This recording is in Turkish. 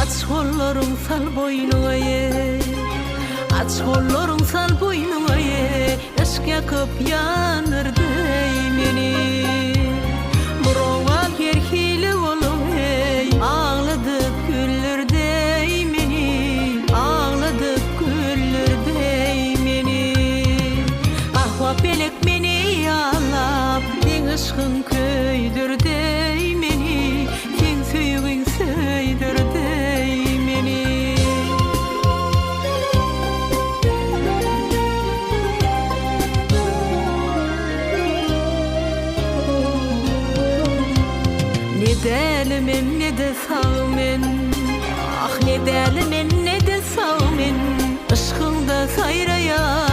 Aç kollarың sal boynuna ye, aç kollarың sal boynuna ye, eşke kıp yanır dey meni. Burova kerhili olum hey, ağladık güller dey meni, ağladık güller dey meni. Ahva pelek meni yalap, den ışkın köydür dey meni, sen süyüğün söydür dey meni. Ne delimin ne de sağmen, ah ne delimin ne de sağmen, ışkında sayraya